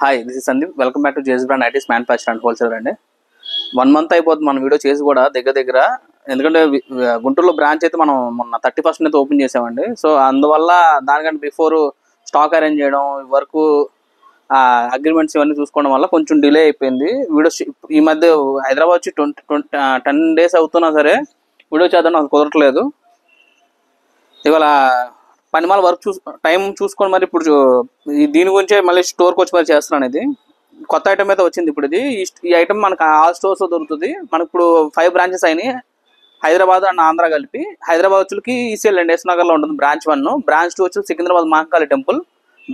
Hi, this is Sandeep. Welcome back to JS brand ITs manufacture and wholesaler అండి. 1 month అయిపోతుంది మన video చేసి కూడా దగ్గర. ఎందుకంటే గుంటూరులో బ్రాంచ్ అయితే మనం మొన్న 31st అయితే ఓపెన్ చేసామండి. సో అందువల్ల దానికంటే బిఫోర్ స్టాక్ అరేంజ్ చేయడం, వరకు అగ్రిమెంట్స్ ఇవన్నీ చూసుకోవడం వల్ల కొంచెం డిలే అయిపోయింది వీడియో. ఈ మధ్య హైదరాబాద్ వచ్చి 10 days అవుతున్నా సరే వీడియో చేద్దాం అసలు కుదరట్లేదు. ఇవాళ పనిమాల వర్క్ టైం చూసుకొని మరి ఇప్పుడు దీని గురించే మళ్ళీ స్టోర్కి వచ్చి మరి చేస్తున్నాను. ఇది కొత్త ఐటమ్ అయితే వచ్చింది. ఇప్పుడు ఈ ఐటమ్ మనకు ఆల్ స్టోర్స్లో దొరుకుతుంది. మనకు ఇప్పుడు 5 branches అయినాయి, హైదరాబాద్ అండ్ ఆంధ్ర కలిపి. హైదరాబాద్ వచ్చి ఈసీఎల్ అండ్ ఎస్నగర్లో ఉంటుంది బ్రాంచ్ 1. బ్రాంచ్ 2 వచ్చి సికింద్రాబాద్ మహంకాళి టెంపుల్.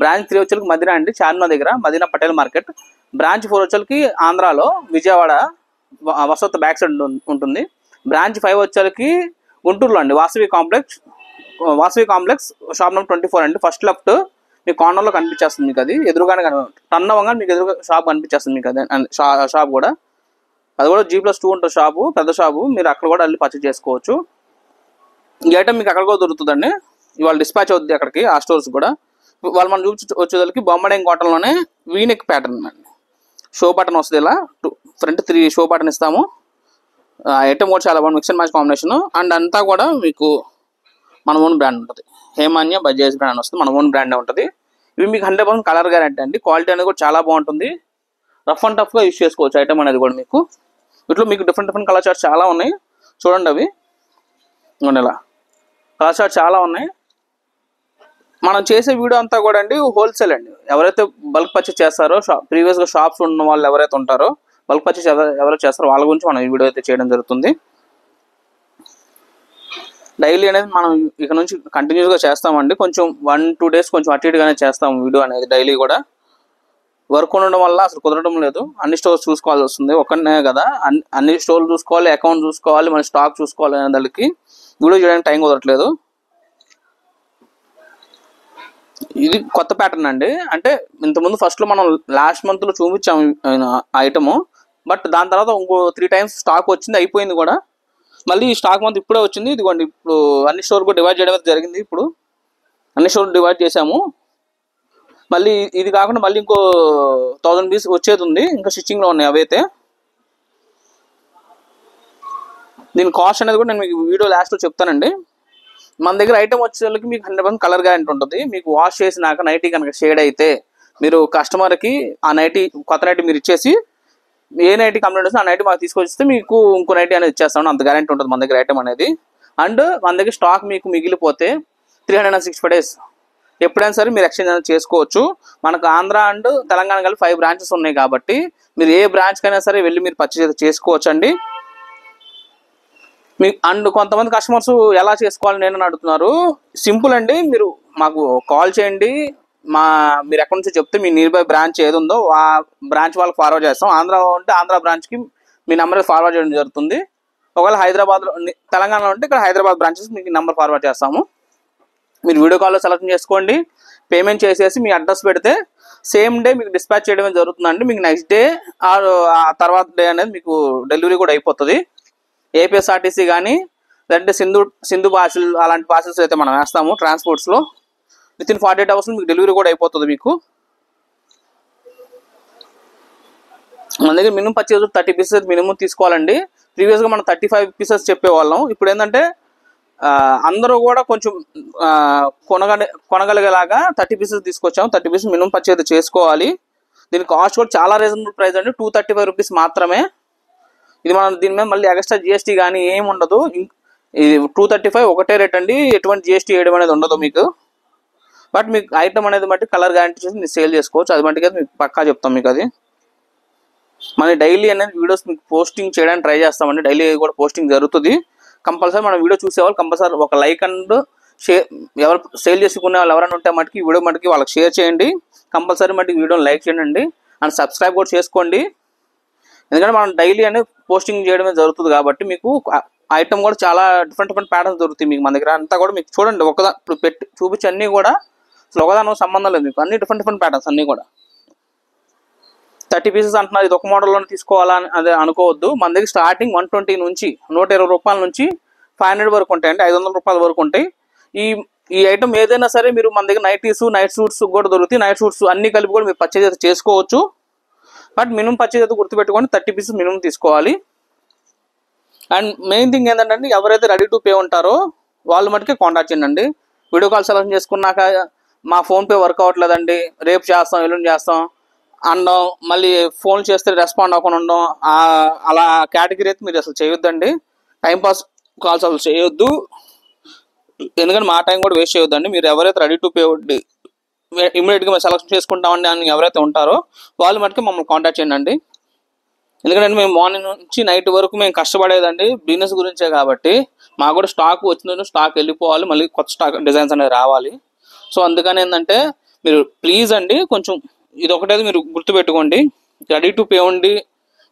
బ్రాంచ్ 3 వచ్చి మదీనా అండి, చార్మినార్ దగ్గర మదీనా పటేల్ మార్కెట్. బ్రాంచ్ 4 వచ్చి ఆంధ్రాలో విజయవాడ వసత్ బ్యాక్ సైడ్ ఉంటుంది. బ్రాంచ్ 5 వచ్చి గుంటూరులో అండి, వాసవి కాంప్లెక్స్ షాప్ నెంబర్ 24 అండి. ఫస్ట్ లెఫ్ట్ మీ కార్నర్లో కనిపించేస్తుంది మీకు. అది ఎదురుగానే టర్న్ అవ్వగా మీకు ఎదురుగా షాప్ కనిపించేస్తుంది మీకు. అది షాప్ కూడా అది కూడా G+2 ఉంటుంది షాపు, పెద్ద షాపు. మీరు అక్కడ కూడా వెళ్ళి పర్చేజ్ చేసుకోవచ్చు. ఈ ఐటమ్ మీకు అక్కడ కూడా దొరుకుతుందండి. ఇవాళ డిస్పాచ్ అవుతుంది అక్కడికి, ఆ స్టోర్స్ కూడా. వాళ్ళు మనం వచ్చేదానికి బొమ్మడేం కాటన్లోనే వీనెక్ ప్యాటర్న్ అండి. షో బటన్ వస్తుంది, ఇలా ఫ్రంట్ 3 షో బటన్ ఇస్తాము. ఐటమ్ కూడా చాలా బాగుంది, mix and match combination. And అంతా కూడా మీకు మన ఓన్ బ్రాండ్ ఉంటుంది. హేమాన్య బజాజ్ బ్రాండ్ వస్తుంది, మన ఓన్ బ్రాండే ఉంటుంది. ఇవి మీకు 100% కలర్ గ్యారెంటీ అండి. క్వాలిటీ అనేది కూడా చాలా బాగుంటుంది. రఫ్ అండ్ టఫ్గా యూజ్ చేసుకోవచ్చు ఐటమ్ అనేది కూడా. మీకు వీటిలో మీకు డిఫరెంట్ కలర్ చార్ట్స్ చాలా ఉన్నాయి చూడండి. అవి ఇలా కలర్ చార్ట్స్ చాలా ఉన్నాయి. మనం చేసే వీడియో అంతా కూడా అండి హోల్సేల్ అండి. ఎవరైతే బల్క్ పర్చేస్ చేస్తారో, ప్రీవియస్గా షాప్స్ ఉన్న వాళ్ళు ఎవరైతే ఉంటారో, బల్క్ పర్చేస్ ఎవరైతే చేస్తారో వాళ్ళ గురించి మనం ఈ వీడియో అయితే చేయడం జరుగుతుంది. డైలీ అనేది మనం ఇక నుంచి కంటిన్యూస్గా చేస్తామండి. కొంచెం 1-2 days కొంచెం అటు ఇటుగానే చేస్తాం వీడియో అనేది. డైలీ కూడా వర్క్ ఉండడం వల్ల అసలు కుదరడం లేదు. అన్ని స్టోర్స్ చూసుకోవాల్సి వస్తుంది, ఒక్కనే కదా. అన్ని స్టోర్లు చూసుకోవాలి, అకౌంట్ చూసుకోవాలి, మన స్టాక్ చూసుకోవాలి అనే దానికి వీడియో చేయడానికి టైం కుదరట్లేదు. ఇది కొత్త ప్యాటర్న్ అండి. అంటే ఇంతకుముందు ఫస్ట్లో మనం లాస్ట్ మంత్లో చూపించాము ఐటము. బట్ దాని తర్వాత ఇంకో 3 times స్టాక్ వచ్చింది, అయిపోయింది కూడా. మళ్ళీ ఈ స్టాక్ మంత్ ఇప్పుడే వచ్చింది. ఇదిగోండి, ఇప్పుడు అన్ని స్టోర్ కూడా డివైడ్ చేయడం జరిగింది. ఇప్పుడు అన్ని స్టోర్ డివైడ్ చేసాము. మళ్ళీ ఇది కాకుండా మళ్ళీ ఇంకో 1000 పీస్ వచ్చేది ఉంది, ఇంకా స్టిచ్చింగ్లో ఉన్నాయి అవైతే. దీని కాస్ట్ అనేది కూడా నేను మీకు వీడియో లాస్ట్లో చెప్తానండి. మన దగ్గర ఐటమ్ వచ్చేసరికి మీకు 100% కలర్ గ్యారెంటీ ఉంటుంది. మీకు వాష్ చేసినాక నైటీ కనుక షేడ్ అయితే మీరు కస్టమర్కి ఆ నైటీ, కొత్త నైటీ మీరు ఇచ్చేసి ఏ నైటీ కంప్లైంట్ వస్తే ఆ నైటీ మాకు తీసుకొచ్చిస్తే మీకు ఇంకో నైటీ అనేది ఇచ్చేస్తాను. అంత గ్యారెంటీ ఉంటుంది మన దగ్గర ఐటమ్ అనేది. అండ్ మన దగ్గర స్టాక్ మీకు మిగిలిపోతే 365 days ఎప్పుడైనా సరే మీరు ఎక్స్చేంజ్ అనేది చేసుకోవచ్చు. మనకు ఆంధ్ర అండ్ తెలంగాణ కలిపి 5 branches ఉన్నాయి కాబట్టి మీరు ఏ బ్రాంచ్కైనా సరే వెళ్ళి మీరు పర్చేజ్ చేసుకోవచ్చు అండి. మీకు అండ్ కొంతమంది కస్టమర్స్ ఎలా చేసుకోవాలని నేను అడుగుతున్నారు. సింపుల్ అండి, మీరు మాకు కాల్ చేయండి. మీరు ఎక్కడి నుంచి చెప్తే మీ నియర్ బై బ్రాంచ్ ఏది ఉందో ఆ బ్రాంచ్ వాళ్ళకి ఫార్వర్డ్ చేస్తాం. ఆంధ్ర ఉంటే ఆంధ్ర బ్రాంచ్కి మీ నెంబర్ ఫార్వర్డ్ చేయడం జరుగుతుంది. ఒకవేళ హైదరాబాద్లో, తెలంగాణలో ఉంటే ఇక్కడ హైదరాబాద్ బ్రాంచెస్ మీకు నెంబర్ ఫార్వర్డ్ చేస్తాము. మీరు వీడియో కాల్లో సెలెక్ట్ చేసుకోండి, పేమెంట్ చేసేసి మీ అడ్రస్ పెడితే సేమ్ డే మీకు డిస్పాచ్ చేయడమే జరుగుతుందండి. మీకు నెక్స్ట్ డే ఆ తర్వాత డే అనేది మీకు డెలివరీ కూడా అయిపోతుంది. ఏపీఎస్ఆర్టీసీ కానీ లేదంటే సింధు పార్సిల్ అలాంటి పార్సిల్స్ అయితే మనం వేస్తాము ట్రాన్స్పోర్ట్స్లో. వితిన్ 48 hours మీకు డెలివరీ కూడా అయిపోతుంది. మీకు మన దగ్గర మినిమం పర్చేజ్ 30 pieces మినిమం తీసుకోవాలండి. ప్రీవియస్గా మనం 35 pieces చెప్పేవాళ్ళం. ఇప్పుడు ఏంటంటే అందరూ కూడా కొంచెం కొనగలిగేలాగా 30 pieces తీసుకొచ్చాము. 30 pieces మినిమం పర్చేజ్ చేసుకోవాలి. దీని కాస్ట్ కూడా చాలా రీజనబుల్ ప్రైస్ అండి, 235 rupees మాత్రమే. ఇది మనం దీని మీద మళ్ళీ ఎక్స్ట్రా GST కానీ ఏమి ఉండదు. ఇది 235 ఒకటే రేట్ అండి, ఎటువంటి GST వేయడం అనేది ఉండదు మీకు. బట్ మీకు ఐటమ్ అనేది బట్టి కలర్ గ్యారెంటీ చేసి మీరు సేల్ చేసుకోవచ్చు. అది మట్టికి మీకు పక్కా చెప్తాం మీకు. అది మన డైలీ అనేది వీడియోస్ మీకు పోస్టింగ్ చేయడానికి ట్రై చేస్తామండి. డైలీ కూడా పోస్టింగ్ జరుగుతుంది. కంపల్సరీ మన వీడియో చూసేవాళ్ళు కంపల్సరీ ఒక లైక్ అండ్ షేర్, ఎవరు సేల్ చేసుకునే వాళ్ళు ఎవరైనా ఉంటే మటుకి వీడియో మటుకి వాళ్ళకి షేర్ చేయండి. కంపల్సరీ మటుకి వీడియోని లైక్ చేయండి అండ్ సబ్స్క్రైబ్ కూడా చేసుకోండి. ఎందుకంటే మనం డైలీ అనేది పోస్టింగ్ చేయడమే జరుగుతుంది కాబట్టి మీకు ఐటమ్ కూడా చాలా డిఫరెంట్ ప్యాటర్న్స్ దొరుకుతాయి మీకు మన దగ్గర. అంతా కూడా మీకు చూడండి, ఇప్పుడు పెట్టి చూపించి అన్నీ కూడా అసలు ఒకదానికి సంబంధం లేదు మీకు. అన్ని డిఫరెంట్ ప్యాటర్న్స్ అన్నీ కూడా. 30 pieces అంటున్నారు, ఇది ఒక మోడల్లోనే తీసుకోవాలని అదే అనుకోవద్దు. మన దగ్గర స్టార్టింగ్ 120 నుంచి 120 రూపాయల నుంచి 500 వరకు ఉంటాయండి, 500 రూపాయల వరకు ఉంటాయి. ఈ ఈ ఐటమ్ ఏదైనా సరే మీరు మన దగ్గర నైట్ సూట్స్ కూడా దొరుకుతాయి. నైట్ సూట్స్ అన్ని కలిపి కూడా మీరు పర్చేజ్ అయితే చేసుకోవచ్చు. బట్ మినిమం పర్చేజ్ అయితే గుర్తుపెట్టుకోండి, 30 పీసెస్ మినిమం తీసుకోవాలి. అండ్ మెయిన్ థింగ్ ఏంటంటే ఎవరైతే రెడీ టు పే ఉంటారో వాళ్ళు మటుకే కాంటాక్ట్ చేయండి. వీడియో కాల్ సెలెక్షన్ చేసుకున్నాక మా ఫోన్పే వర్క్ అవ్వట్లేదండి, రేపు చేస్తాం, ఎల్లుండి చేస్తాం అనడం, మళ్ళీ ఫోన్ చేస్తే రెస్పాండ్ అవ్వకుండా ఉండడం, అలా కేటగిరీ అయితే మీరు అసలు చేయొద్దండి. టైంపాస్ కాల్స్ అసలు చేయొద్దు, ఎందుకంటే మా టైం కూడా వేస్ట్ చేయొద్దండి. మీరు ఎవరైతే రెడీ టు పే ఉండి ఇమీడియట్గా మేము సెలెక్షన్ చేసుకుంటామండి అని ఎవరైతే ఉంటారో వాళ్ళు మటుకు మమ్మల్ని కాంటాక్ట్ చేయండి. ఎందుకంటే మేము మార్నింగ్ నుంచి నైట్ వరకు మేము కష్టపడేదండి బిజినెస్ గురించే, కాబట్టి మాకు కూడా స్టాక్ వచ్చిందని స్టాక్ వెళ్ళిపోవాలి, మళ్ళీ కొత్త స్టాక్ డిజైన్స్ అనేది రావాలి. సో అందుకని ఏంటంటే మీరు ప్లీజ్ అండి కొంచెం ఇది ఒకటైతే మీరు గుర్తుపెట్టుకోండి, రెడీ టు పే ఉండి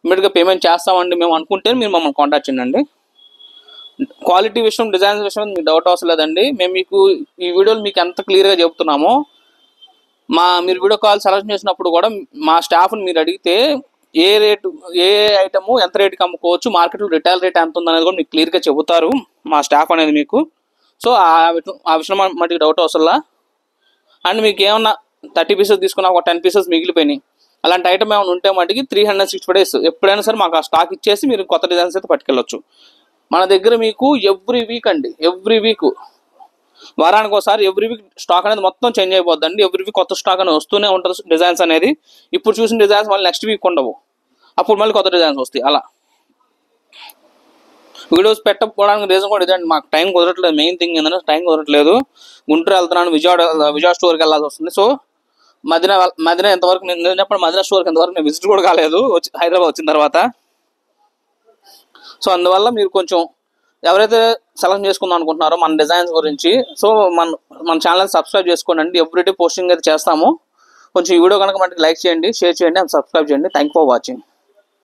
ఇమీడియట్గా పేమెంట్ చేస్తామండి మేము అనుకుంటే మీరు మమ్మల్ని కాంటాక్ట్ చేయండి. క్వాలిటీ విషయం, డిజైన్స్ విషయం మీకు డౌట్ అవసరం లేదండి. మేము మీకు ఈ వీడియోలు మీకు ఎంత క్లియర్గా చెప్తున్నామో, మీరు వీడియో కాల్ సెలెక్షన్ చేసినప్పుడు కూడా మా స్టాఫ్ని మీరు అడిగితే ఏ రేటు, ఏ ఐటమ్ ఎంత రేటుకి అమ్ముకోవచ్చు, మార్కెట్లో రిటైల్ రేట్ ఎంత ఉందనేది కూడా మీకు క్లియర్గా చెబుతారు మా స్టాఫ్ అనేది మీకు. సో ఆ విషయం మటుకు డౌట్ అవసరంలా. అండ్ మీకు ఏమన్నా 30 పీసెస్ తీసుకున్నా ఒక 10 పీసెస్ మిగిలిపోయినాయి, అలాంటి ఐటమ్ ఏమైనా ఉంటే మటుకి 365 days ఎప్పుడైనా సరే మాకు ఆ స్టాక్ ఇచ్చేసి మీరు కొత్త డిజైన్స్ అయితే పట్టుకెళ్ళొచ్చు. మన దగ్గర మీకు ఎవ్రీ వీక్ వారానికి ఒకసారి ఎవ్రీ వీక్ స్టాక్ అనేది మొత్తం చేంజ్ అయిపోద్దండి. ఎవ్రీ వీక్ కొత్త స్టాక్ అనేది వస్తూనే ఉంటుంది. డిజైన్స్ అనేది ఇప్పుడు చూసిన డిజైన్స్ మళ్ళీ నెక్స్ట్ వీక్ ఉండవు, అప్పుడు మళ్ళీ కొత్త డిజైన్స్ వస్తాయి. అలా వీడియోస్ పెట్టకపోవడానికి రీజన్ కూడా ఇదండి, మాకు టైం కుదరట్లేదు. మెయిన్ థింగ్ ఏంటంటే టైం కుదరట్లేదు. గుంటూరు వెళ్తున్నాను, విజయవాడ స్టోర్కి వెళ్ళాల్సి వస్తుంది. సో మదిన ఎంతవరకు నేను చెప్పండి, మదిన స్టోర్కి ఎంతవరకు నేను విజిట్ కూడా కాలేదు హైదరాబాద్ వచ్చిన తర్వాత. సో అందువల్ల మీరు కొంచెం ఎవరైతే సెలెక్ట్ చేసుకుందాం అనుకుంటున్నారో మన డిజైన్స్ గురించి, సో మన ఛానల్ సబ్స్క్రైబ్ చేసుకోండి. ఎవ్రీడే పోస్టింగ్ అయితే చేస్తాము. కొంచెం ఈ వీడియో కనుక మనకి లైక్ చేయండి, షేర్ చేయండి అండ్ సబ్స్క్రైబ్ చేయండి. Thank for watching.